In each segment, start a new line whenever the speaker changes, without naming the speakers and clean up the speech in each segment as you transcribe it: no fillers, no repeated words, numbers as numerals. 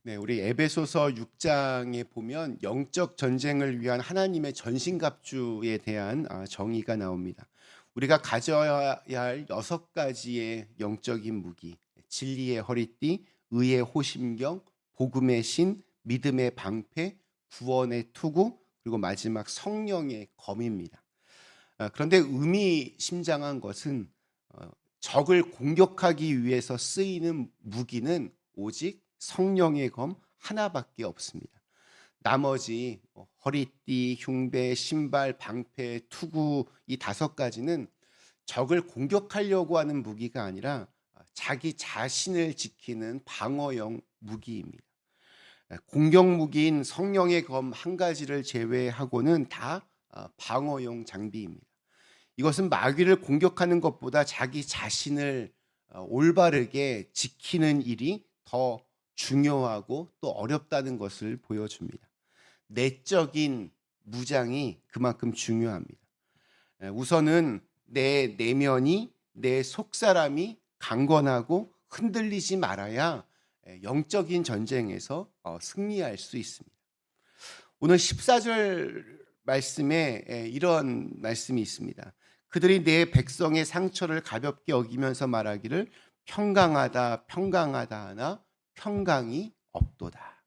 네, 우리 에베소서 6장에 보면 영적 전쟁을 위한 하나님의 전신갑주에 대한 정의가 나옵니다. 우리가 가져야 할 6가지의 영적인 무기, 진리의 허리띠, 의의 호심경, 복음의 신, 믿음의 방패, 구원의 투구, 그리고 마지막 성령의 검입니다. 그런데 의미심장한 것은 적을 공격하기 위해서 쓰이는 무기는 오직 성령의 검 하나밖에 없습니다. 나머지 허리띠, 흉배, 신발, 방패, 투구 이 5가지는 적을 공격하려고 하는 무기가 아니라 자기 자신을 지키는 방어용 무기입니다. 공격 무기인 성령의 검 한 가지를 제외하고는 다 방어용 장비입니다. 이것은 마귀를 공격하는 것보다 자기 자신을 올바르게 지키는 일이 더 중요하고 또 어렵다는 것을 보여줍니다. 내적인 무장이 그만큼 중요합니다. 우선은 내 내면이, 내 속사람이 강건하고 흔들리지 말아야 영적인 전쟁에서 승리할 수 있습니다. 오늘 14절 말씀에 이런 말씀이 있습니다. 그들이 내 백성의 상처를 가볍게 여기면서 말하기를 평강하다 평강하다 하나 평강이 없도다.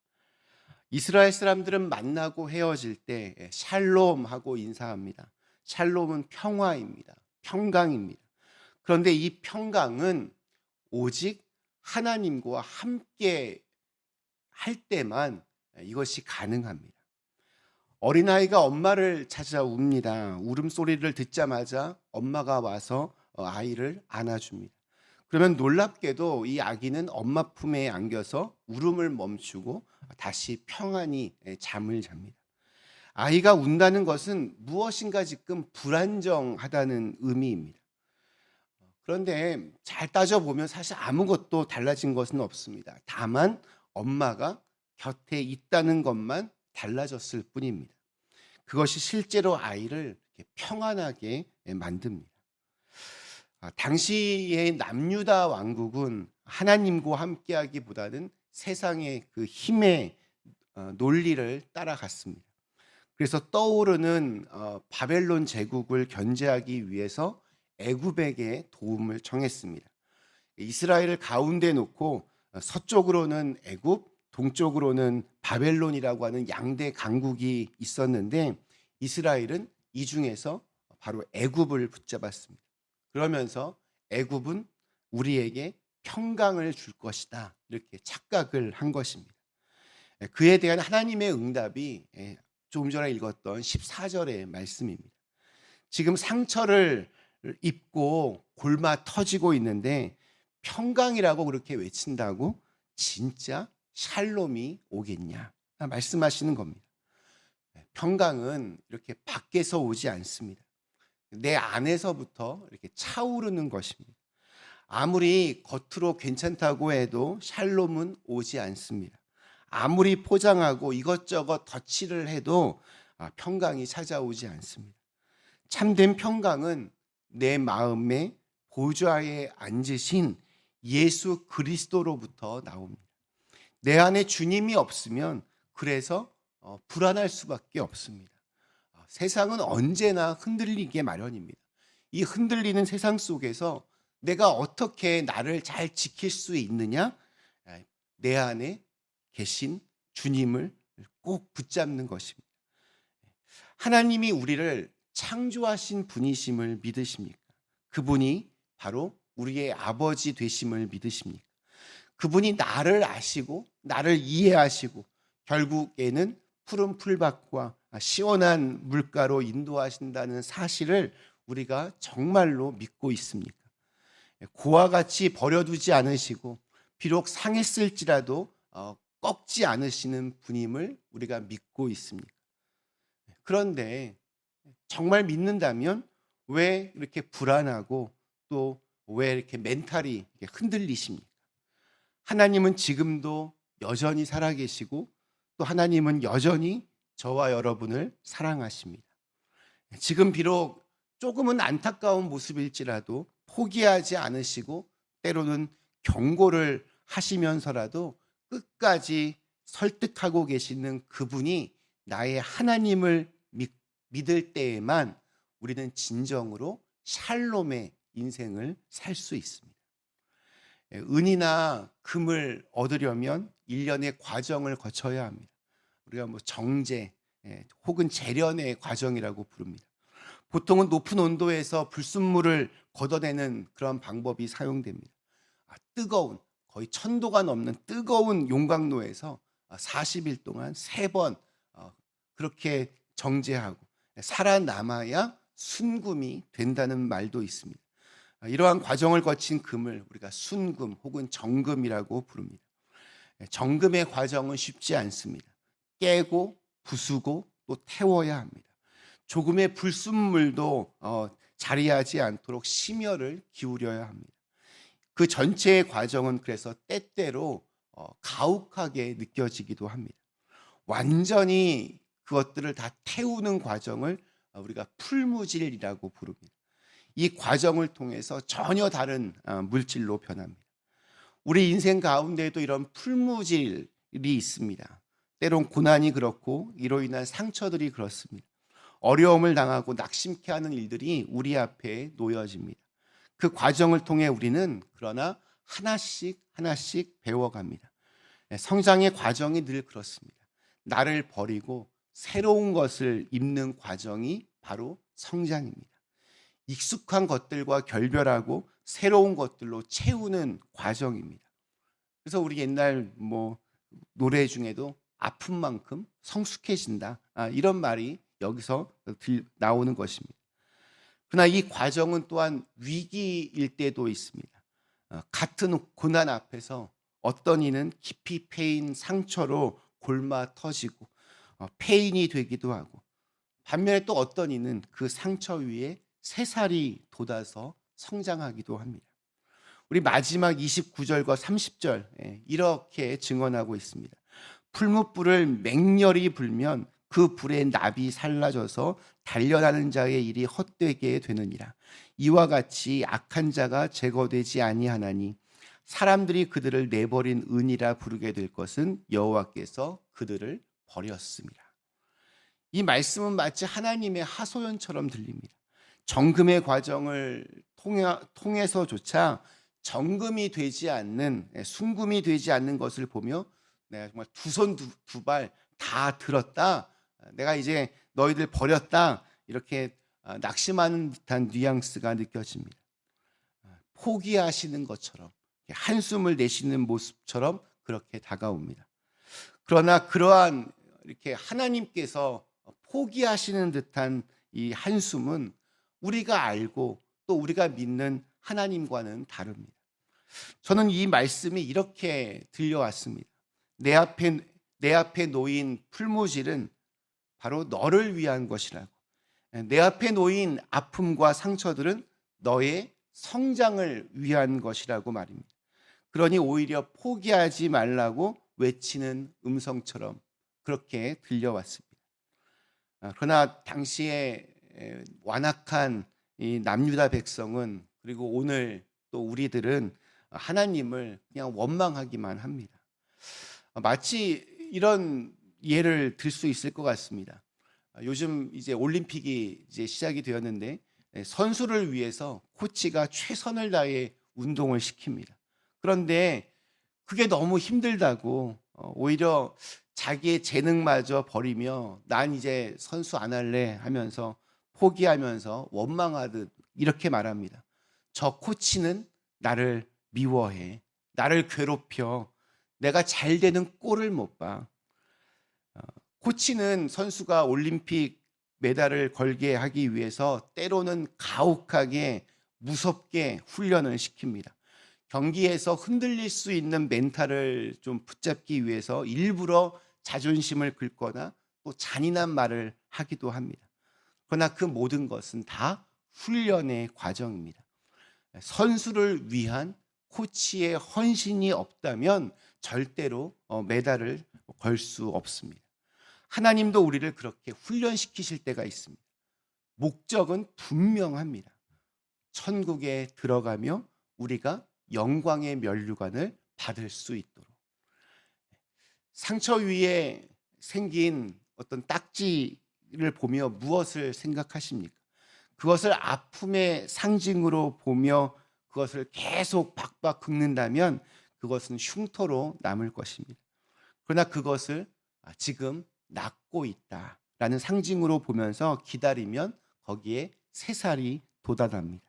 이스라엘 사람들은 만나고 헤어질 때 샬롬하고 인사합니다. 샬롬은 평화입니다. 평강입니다. 그런데 이 평강은 오직 하나님과 함께 할 때만 이것이 가능합니다. 어린아이가 엄마를 찾아 웁니다. 울음소리를 듣자마자 엄마가 와서 아이를 안아줍니다. 그러면 놀랍게도 이 아기는 엄마 품에 안겨서 울음을 멈추고 다시 평안히 잠을 잡니다. 아이가 운다는 것은 무엇인가 지금 불안정하다는 의미입니다. 그런데 잘 따져보면 사실 아무것도 달라진 것은 없습니다. 다만 엄마가 곁에 있다는 것만 달라졌을 뿐입니다. 그것이 실제로 아이를 평안하게 만듭니다. 당시의 남유다 왕국은 하나님과 함께하기보다는 세상의 그 힘의 논리를 따라갔습니다. 그래서 떠오르는 바벨론 제국을 견제하기 위해서 애굽에게 도움을 청했습니다. 이스라엘을 가운데 놓고 서쪽으로는 애굽, 동쪽으로는 바벨론이라고 하는 양대 강국이 있었는데 이스라엘은 이 중에서 바로 애굽을 붙잡았습니다. 그러면서 애굽은 우리에게 평강을 줄 것이다 이렇게 착각을 한 것입니다. 그에 대한 하나님의 응답이 조금 전에 읽었던 14절의 말씀입니다. 지금 상처를 입고 골마 터지고 있는데 평강이라고 그렇게 외친다고 진짜 샬롬이 오겠냐 말씀하시는 겁니다. 평강은 이렇게 밖에서 오지 않습니다. 내 안에서부터 이렇게 차오르는 것입니다. 아무리 겉으로 괜찮다고 해도 샬롬은 오지 않습니다. 아무리 포장하고 이것저것 덧칠을 해도 평강이 찾아오지 않습니다. 참된 평강은 내 마음의 보좌에 앉으신 예수 그리스도로부터 나옵니다. 내 안에 주님이 없으면 그래서 불안할 수밖에 없습니다. 세상은 언제나 흔들리게 마련입니다. 이 흔들리는 세상 속에서 내가 어떻게 나를 잘 지킬 수 있느냐? 내 안에 계신 주님을 꼭 붙잡는 것입니다. 하나님이 우리를 창조하신 분이심을 믿으십니까? 그분이 바로 우리의 아버지 되심을 믿으십니까? 그분이 나를 아시고 나를 이해하시고 결국에는 푸른 풀밭과 시원한 물가로 인도하신다는 사실을 우리가 정말로 믿고 있습니까? 고와 같이 버려두지 않으시고 비록 상했을지라도 꺾지 않으시는 분임을 우리가 믿고 있습니까? 그런데 정말 믿는다면 왜 이렇게 불안하고 또 왜 이렇게 멘탈이 흔들리십니까? 하나님은 지금도 여전히 살아계시고 또 하나님은 여전히 저와 여러분을 사랑하십니다. 지금 비록 조금은 안타까운 모습일지라도 포기하지 않으시고 때로는 경고를 하시면서라도 끝까지 설득하고 계시는 그분이 나의 하나님을 믿을 때에만 우리는 진정으로 샬롬의 인생을 살 수 있습니다. 은이나 금을 얻으려면 일련의 과정을 거쳐야 합니다. 우리가 정제 혹은 재련의 과정이라고 부릅니다. 보통은 높은 온도에서 불순물을 걷어내는 그런 방법이 사용됩니다. 뜨거운 거의 1000도가 넘는 뜨거운 용광로에서 40일 동안 3번 그렇게 정제하고 살아남아야 순금이 된다는 말도 있습니다. 이러한 과정을 거친 금을 우리가 순금 혹은 정금이라고 부릅니다. 정금의 과정은 쉽지 않습니다. 깨고 부수고 또 태워야 합니다. 조금의 불순물도 자리하지 않도록 심혈을 기울여야 합니다. 그 전체의 과정은 그래서 때때로 가혹하게 느껴지기도 합니다. 완전히 그것들을 다 태우는 과정을 우리가 풀무질이라고 부릅니다. 이 과정을 통해서 전혀 다른 물질로 변합니다. 우리 인생 가운데에도 이런 풀무질이 있습니다. 때론 고난이 그렇고 이로 인한 상처들이 그렇습니다. 어려움을 당하고 낙심케 하는 일들이 우리 앞에 놓여집니다. 그 과정을 통해 우리는 그러나 하나씩 하나씩 배워갑니다. 성장의 과정이 늘 그렇습니다. 나를 버리고 새로운 것을 입는 과정이 바로 성장입니다. 익숙한 것들과 결별하고 새로운 것들로 채우는 과정입니다. 그래서 우리 옛날 노래 중에도 아픈 만큼 성숙해진다, 이런 말이 여기서 나오는 것입니다. 그러나 이 과정은 또한 위기일 때도 있습니다. 같은 고난 앞에서 어떤 이는 깊이 패인 상처로 골마 터지고 폐인이 되기도 하고, 반면에 또 어떤 이는 그 상처 위에 새살이 돋아서 성장하기도 합니다. 우리 마지막 29절과 30절 이렇게 증언하고 있습니다. 풀무불을 맹렬히 불면 그 불에 납이 살라져서 단련하는 자의 일이 헛되게 되느니라. 이와 같이 악한 자가 제거되지 아니하나니 사람들이 그들을 내버린 은이라 부르게 될 것은 여호와께서 그들을 버렸습니다. 이 말씀은 마치 하나님의 하소연처럼 들립니다. 정금의 과정을 통해서조차 정금이 되지 않는, 순금이 되지 않는 것을 보며 내가 정말 두 손 두 발 다 들었다, 내가 이제 너희들 버렸다, 이렇게 낙심하는 듯한 뉘앙스가 느껴집니다. 포기하시는 것처럼, 한숨을 내쉬는 모습처럼 그렇게 다가옵니다. 그러나 그러한 이렇게 하나님께서 포기하시는 듯한 이 한숨은 우리가 알고 또 우리가 믿는 하나님과는 다릅니다. 저는 이 말씀이 이렇게 들려왔습니다. 내 앞에 놓인 풀무질은 바로 너를 위한 것이라고. 내 앞에 놓인 아픔과 상처들은 너의 성장을 위한 것이라고 말입니다. 그러니 오히려 포기하지 말라고 외치는 음성처럼 그렇게 들려왔습니다. 그러나 당시에 완악한 이 남유다 백성은, 그리고 오늘 또 우리들은 하나님을 그냥 원망하기만 합니다. 마치 이런 예를 들 수 있을 것 같습니다. 요즘 이제 올림픽이 이제 시작이 되었는데 선수를 위해서 코치가 최선을 다해 운동을 시킵니다. 그런데 그게 너무 힘들다고 오히려 자기의 재능마저 버리며 난 이제 선수 안 할래 하면서 포기하면서 원망하듯 이렇게 말합니다. 저 코치는 나를 미워해, 나를 괴롭혀, 내가 잘 되는 꼴을 못 봐. 코치는 선수가 올림픽 메달을 걸게 하기 위해서 때로는 가혹하게 무섭게 훈련을 시킵니다. 경기에서 흔들릴 수 있는 멘탈을 좀 붙잡기 위해서 일부러 자존심을 긁거나 또 잔인한 말을 하기도 합니다. 그러나 그 모든 것은 다 훈련의 과정입니다. 선수를 위한 코치의 헌신이 없다면 절대로 메달을 걸 수 없습니다. 하나님도 우리를 그렇게 훈련시키실 때가 있습니다. 목적은 분명합니다. 천국에 들어가며 우리가 영광의 면류관을 받을 수 있도록. 상처 위에 생긴 어떤 딱지를 보며 무엇을 생각하십니까? 그것을 아픔의 상징으로 보며 그것을 계속 박박 긁는다면 그것은 흉터로 남을 것입니다. 그러나 그것을 지금 낫고 있다라는 상징으로 보면서 기다리면 거기에 새살이 돋아납니다.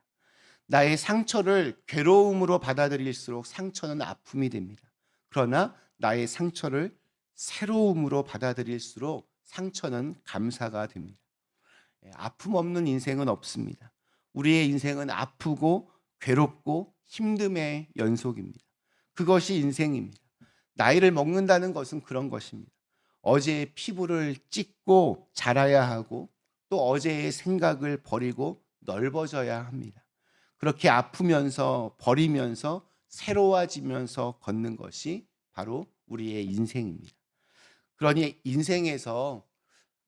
나의 상처를 괴로움으로 받아들일수록 상처는 아픔이 됩니다. 그러나 나의 상처를 새로움으로 받아들일수록 상처는 감사가 됩니다. 아픔 없는 인생은 없습니다. 우리의 인생은 아프고 괴롭고 힘듦의 연속입니다. 그것이 인생입니다. 나이를 먹는다는 것은 그런 것입니다. 어제의 피부를 찢고 자라야 하고 또 어제의 생각을 버리고 넓어져야 합니다. 그렇게 아프면서 버리면서 새로워지면서 걷는 것이 바로 우리의 인생입니다. 그러니 인생에서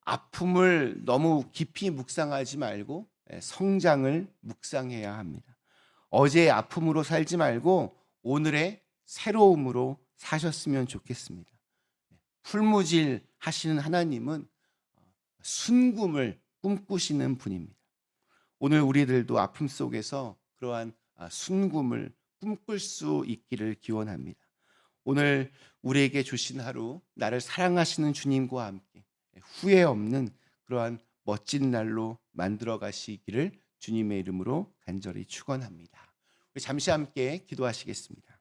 아픔을 너무 깊이 묵상하지 말고 성장을 묵상해야 합니다. 어제의 아픔으로 살지 말고 오늘의 새로움으로 사셨으면 좋겠습니다. 풀무질 하시는 하나님은 순금을 꿈꾸시는 분입니다. 오늘 우리들도 아픔 속에서 그러한 순금을 꿈꿀 수 있기를 기원합니다. 오늘 우리에게 주신 하루, 나를 사랑하시는 주님과 함께 후회 없는 그러한 멋진 날로 만들어 가시기를 주님의 이름으로 간절히 축원합니다. 우리 잠시 함께 기도하시겠습니다.